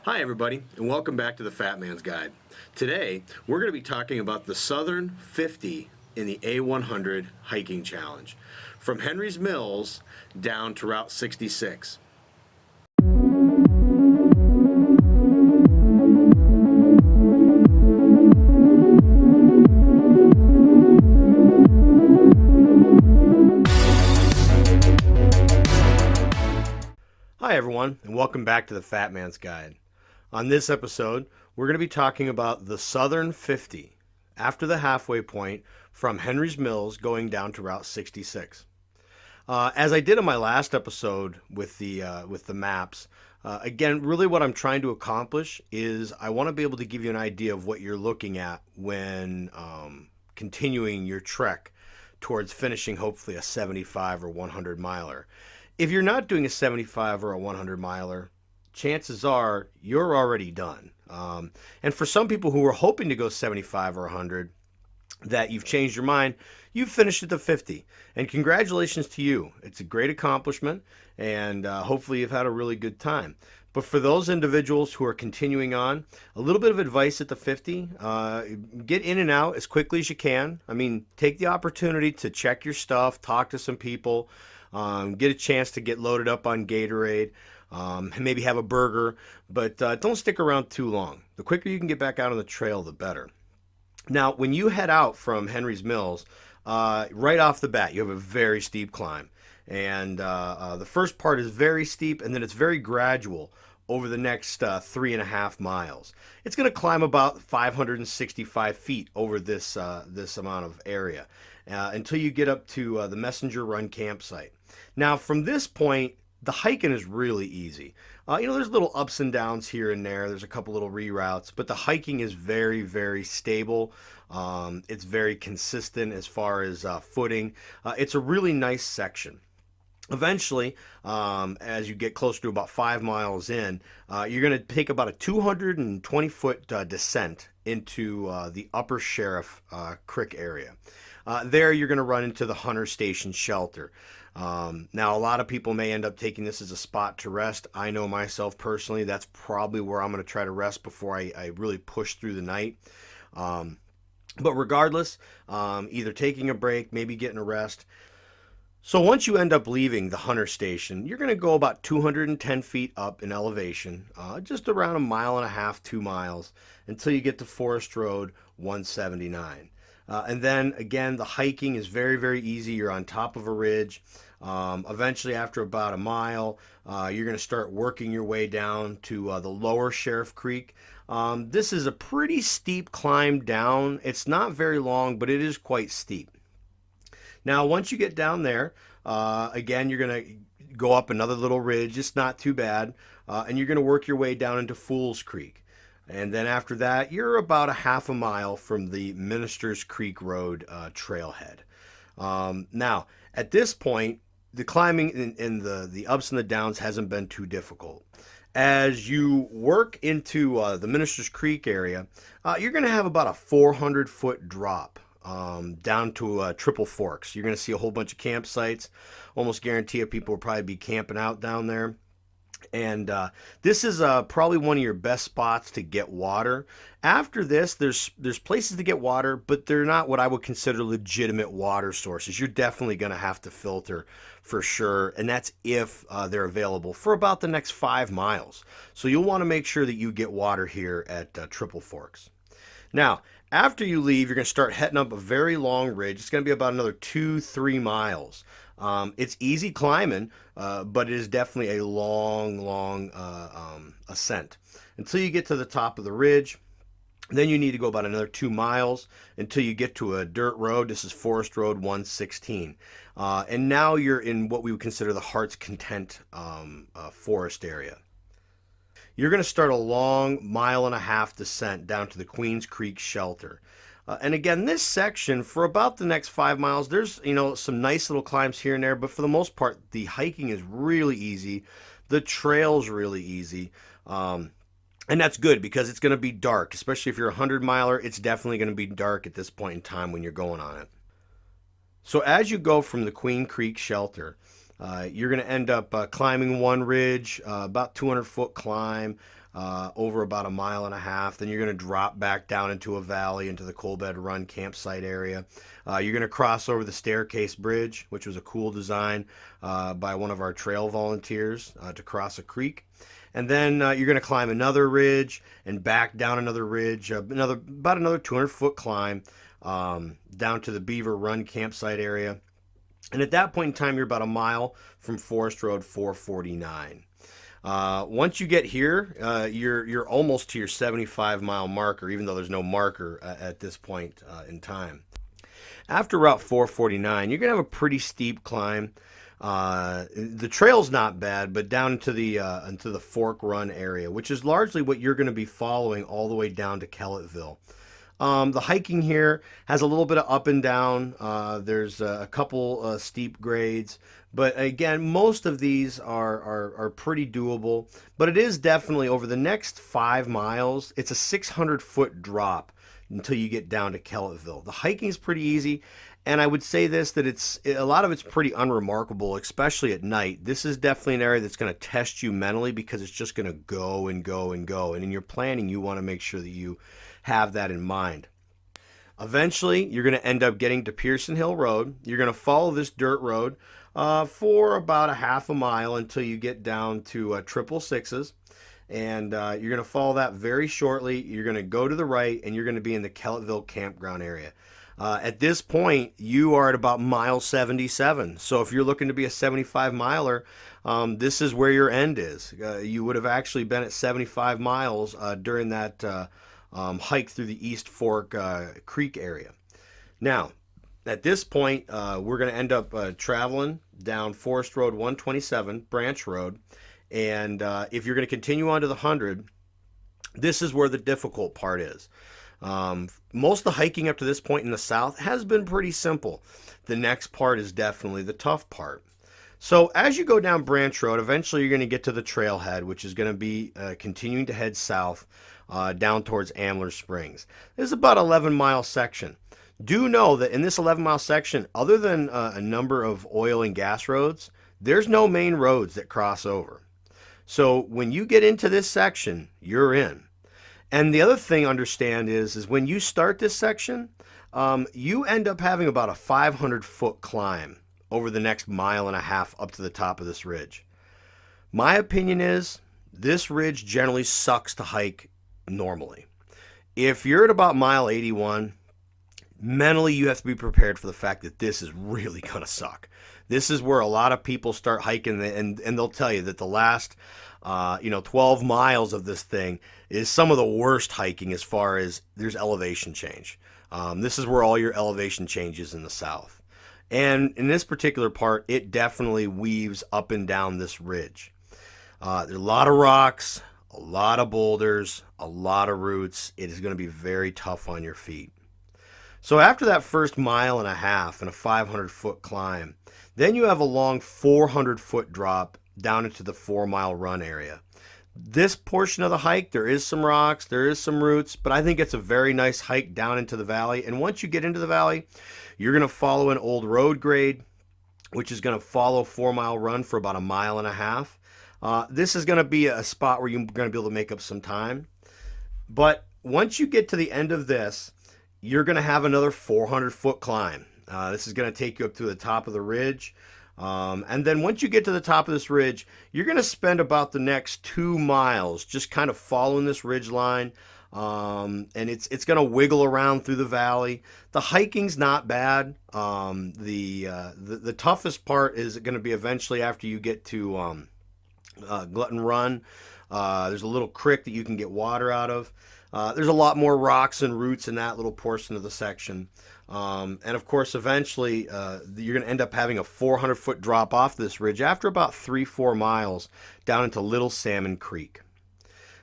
Hi everybody, and welcome back to the Fat Man's Guide. Today, we're going to be talking about the Southern 50 in the A100 hiking challenge, from Henry's Mills down to Route 66. Hi everyone, and welcome back to the Fat Man's Guide. On this episode, we're going to be talking about the Southern 50 after the halfway point from Henry's Mills going down to Route 66. As I did in my last episode with the maps, again, really what I'm trying to accomplish is I want to be able to give you an idea of what you're looking at when continuing your trek towards finishing hopefully a 75 or 100 miler. If you're not doing a 75 or a 100 miler, chances are you're already done. And for some people who were hoping to go 75 or 100, that you've changed your mind, you've finished at the 50. And congratulations to you. It's a great accomplishment, and hopefully you've had a really good time. But for those individuals who are continuing on, a little bit of advice at the 50, get in and out as quickly as you can. I mean, take the opportunity to check your stuff, talk to some people, get a chance to get loaded up on Gatorade, maybe have a burger, but don't stick around too long. The quicker you can get back out on the trail, the better. Now, when you head out from Henry's Mills, right off the bat, you have a very steep climb. And the first part is very steep, and then it's very gradual over the next 3.5 miles. It's going to climb about 565 feet over this amount of area until you get up to the Messenger Run campsite. Now, from this point, the hiking is really easy. There's little ups and downs here and there. There's a couple little reroutes, but the hiking is very, very stable. It's very consistent as far as footing. It's a really nice section. Eventually, as you get closer to about 5 miles in, you're going to take about a 220-foot descent into the Upper Sheriff Creek area. There, you're going to run into the Hunter Station shelter. Now, a lot of people may end up taking this as a spot to rest. I know myself personally, that's probably where I'm going to try to rest before I really push through the night. But regardless, either taking a break, maybe getting a rest. So once you end up leaving the Hunter Station, you're going to go about 210 feet up in elevation, just around 1.5 miles, 2 miles, until you get to Forest Road 179. And then again, the hiking is very, very easy. You're on top of a ridge. Eventually, after about 1 mile, you're going to start working your way down to the Lower Sheriff Creek. This is a pretty steep climb down. It's not very long, but it is quite steep. Now, once you get down there, again, you're going to go up another little ridge. It's not too bad. And you're going to work your way down into Fool's Creek. And then after that, you're about 1/2 mile from the Ministers Creek Road trailhead. Now, at this point, the climbing in the ups and the downs hasn't been too difficult. As you work into the Ministers Creek area, you're going to have about a 400-foot drop down to Triple Forks. You're going to see a whole bunch of campsites. Almost guarantee you people will probably be camping out down there. And this is probably one of your best spots to get water. After this, there's places to get water, but they're not what I would consider legitimate water sources. You're definitely going to have to filter for sure, and that's if they're available for about the next 5 miles. So you'll want to make sure that you get water here at Triple Forks. Now, after you leave, you're going to start heading up a very long ridge. It's going to be about another 2-3 miles. It's easy climbing, but it is definitely a long ascent until you get to the top of the ridge. Then you need to go about another 2 miles until you get to a dirt road. This is Forest Road 116. And now you're in what we would consider the Heart's Content forest area. You're going to start a long 1.5 mile descent down to the Queens Creek shelter. And again, this section, for about the next 5 miles, there's some nice little climbs here and there, but for the most part, the hiking is really easy. The trail's really easy. And that's good because it's going to be dark, especially if you're a 100-miler. It's definitely going to be dark at this point in time when you're going on it. So as you go from the Queen Creek shelter, You're going to end up climbing one ridge, about 200-foot climb, over about a mile and a half. Then you're going to drop back down into a valley into the Coal Bed Run campsite area. You're going to cross over the Staircase Bridge, which was a cool design by one of our trail volunteers to cross a creek. And then you're going to climb another ridge and back down another ridge, about another 200-foot climb down to the Beaver Run campsite area. And at that point in time, you're about a mile from Forest Road 449. Once you get here, you're almost to your 75-mile marker, even though there's no marker at this point in time. After Route 449, you're going to have a pretty steep climb. The trail's not bad, but down into the Fork Run area, which is largely what you're going to be following all the way down to Kellettville. The hiking here has a little bit of up and down. There's a couple steep grades, but again, most of these are pretty doable. But it is definitely over the next 5 miles, it's a 600-foot drop until you get down to Kellettville. The hiking is pretty easy, and I would say this, that a lot of it's pretty unremarkable, especially at night. This is definitely an area that's going to test you mentally because it's just going to go and go and go. And in your planning, you want to make sure that you have that in mind. Eventually, you're going to end up getting to Pearson Hill Road. You're going to follow this dirt road for about a half a mile until you get down to 666s. And you're going to follow that very shortly. You're going to go to the right, and you're going to be in the Kellettville campground area. At this point, you are at about mile 77. So if you're looking to be a 75 miler, this is where your end is. You would have actually been at 75 miles during that hike through the East Fork Creek area. Now, at this point, we're going to end up traveling down Forest Road 127, Branch Road. And if you're going to continue on to the 100, this is where the difficult part is. Most of the hiking up to this point in the south has been pretty simple. The next part is definitely the tough part. So as you go down Branch Road, eventually you're going to get to the trailhead, which is going to be continuing to head south down towards Ambler Springs. This is about an 11-mile section. Do know that in this 11-mile section, other than a number of oil and gas roads, there's no main roads that cross over. So when you get into this section, you're in. And the other thing to understand is when you start this section, you end up having about a 500-foot climb over the next mile and a half up to the top of this ridge. My opinion is this ridge generally sucks to hike normally. If you're at about mile 81, mentally you have to be prepared for the fact that this is really going to suck. This is where a lot of people start hiking, and they'll tell you that the last 12 miles of this thing is some of the worst hiking as far as there's elevation change. This is where all your elevation changes in the south. And in this particular part, it definitely weaves up and down this ridge. There's a lot of rocks, a lot of boulders, a lot of roots. It is going to be very tough on your feet. So after that first mile and a half and a 500-foot climb, then you have a long 400-foot drop down into the 4-mile run area. This portion of the hike, there is some rocks, there is some roots, but I think it's a very nice hike down into the valley. And once you get into the valley, you're going to follow an old road grade, which is going to follow 4-mile run for about a mile and a half. This is going to be a spot where you're going to be able to make up some time. But once you get to the end of this, you're going to have another 400-foot climb. This is going to take you up to the top of the ridge. And then once you get to the top of this ridge, you're going to spend about the next 2 miles just kind of following this ridge line. And it's going to wiggle around through the valley. The hiking's not bad. The toughest part is going to be eventually after you get to Glutton Run. There's a little creek that you can get water out of. There's a lot more rocks and roots in that little portion of the section. And of course, eventually, you're going to end up having a 400-foot drop off this ridge after about 3-4 miles down into Little Salmon Creek.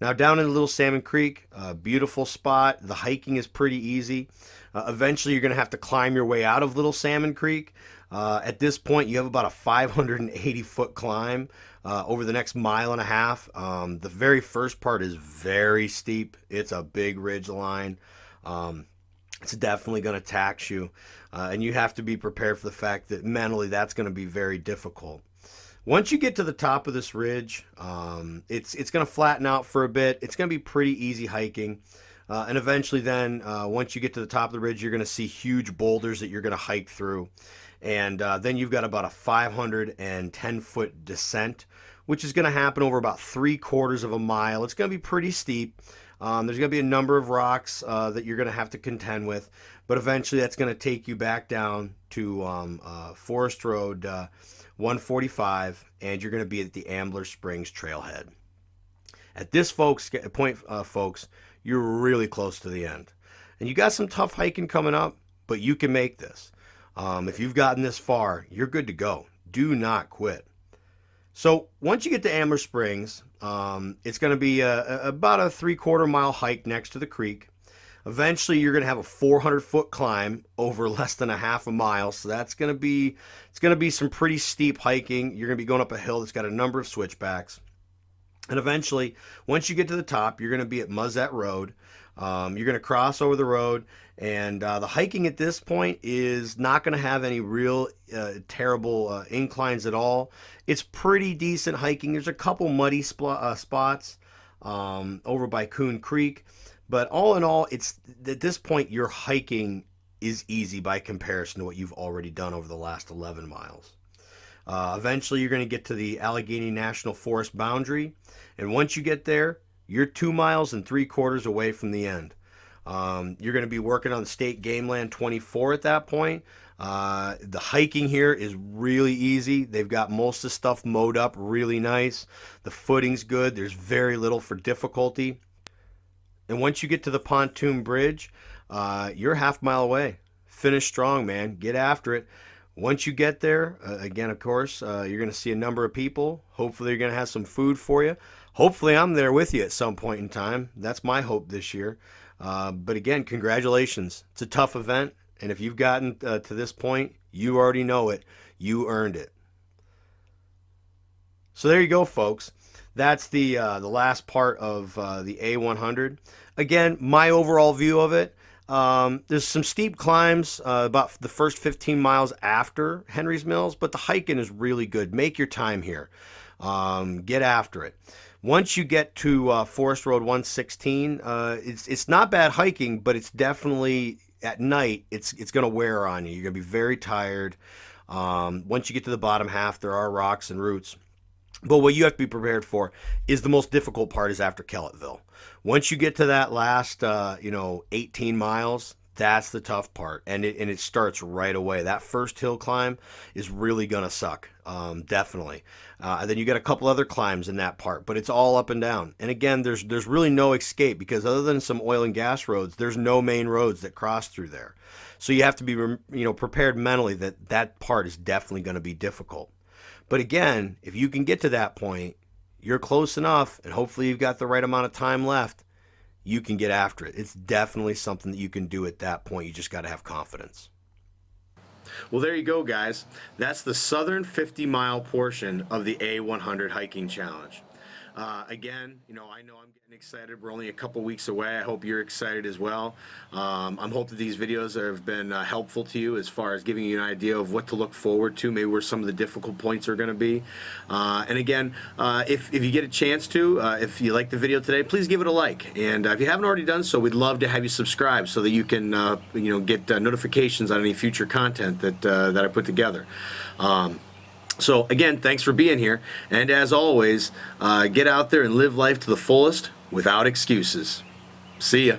Now, down in Little Salmon Creek, a beautiful spot. The hiking is pretty easy. Eventually, you're going to have to climb your way out of Little Salmon Creek. At this point, you have about a 580-foot climb over the next mile and a half. The very first part is very steep. It's a big ridge line. It's definitely going to tax you, and you have to be prepared for the fact that mentally that's going to be very difficult. Once you get to the top of this ridge, it's going to flatten out for a bit. It's going to be pretty easy hiking. And eventually then, once you get to the top of the ridge, you're going to see huge boulders that you're going to hike through. And then you've got about a 510-foot descent, which is going to happen over about 3/4 of a mile. It's going to be pretty steep. There's going to be a number of rocks that you're going to have to contend with. But eventually that's going to take you back down to Forest Road 145, and you're going to be at the Ambler Springs Trailhead. At this point, folks, you're really close to the end. And you got some tough hiking coming up, but you can make this. If you've gotten this far, you're good to go. Do not quit. So once you get to Ambler Springs, it's going to be about a 3/4 mile hike next to the creek. Eventually, you're going to have a 400-foot climb over less than a half a mile. So it's going to be some pretty steep hiking. You're going to be going up a hill that's got a number of switchbacks. And eventually, once you get to the top, you're going to be at Muzzette Road. You're going to cross over the road, and the hiking at this point is not going to have any real terrible inclines at all. It's pretty decent hiking. There's a couple muddy spots over by Coon Creek, but all in all, it's at this point your hiking is easy by comparison to what you've already done over the last 11 miles. Eventually, you're going to get to the Allegheny National Forest boundary, and once you get there, you're 2 miles and 3/4 away from the end. You're going to be working on State Game Land 24 at that point. The hiking here is really easy. They've got most of the stuff mowed up really nice. The footing's good. There's very little for difficulty. And once you get to the pontoon bridge, you're a half mile away. Finish strong, man. Get after it. Once you get there, again, of course, you're going to see a number of people. Hopefully, you're going to have some food for you. Hopefully, I'm there with you at some point in time. That's my hope this year. But again, congratulations. It's a tough event, and if you've gotten to this point, you already know it. You earned it. So there you go, folks. That's the last part of the A100. Again, my overall view of it. There's some steep climbs about the first 15 miles after Henry's Mills, but the hiking is really good. Make your time here. Get after it. Once you get to Forest Road 116, it's not bad hiking, but it's definitely at night. It's going to wear on you. You're going to be very tired. Once you get to the bottom half, there are rocks and roots. But what you have to be prepared for is the most difficult part is after Kellettville. Once you get to that last 18 miles, that's the tough part, and it starts right away. That first hill climb is really gonna suck, definitely. And then you got a couple other climbs in that part, but it's all up and down. And again, there's really no escape because other than some oil and gas roads, there's no main roads that cross through there. So you have to be prepared mentally that part is definitely going to be difficult. But again, if you can get to that point, you're close enough, and hopefully you've got the right amount of time left. You can get after it. It's definitely something that you can do at that point. You just got to have confidence. Well, there you go, guys. That's the southern 50-mile portion of the A100 hiking challenge. Again, I know I'm getting excited. We're only a couple weeks away. I hope you're excited as well. I'm hoping these videos have been helpful to you as far as giving you an idea of what to look forward to, maybe where some of the difficult points are going to be. And again, if you get a chance to, if you like the video today, please give it a like. And if you haven't already done so, we'd love to have you subscribe so that you can get notifications on any future content that I put together. So again, thanks for being here, and as always, get out there and live life to the fullest without excuses. See ya.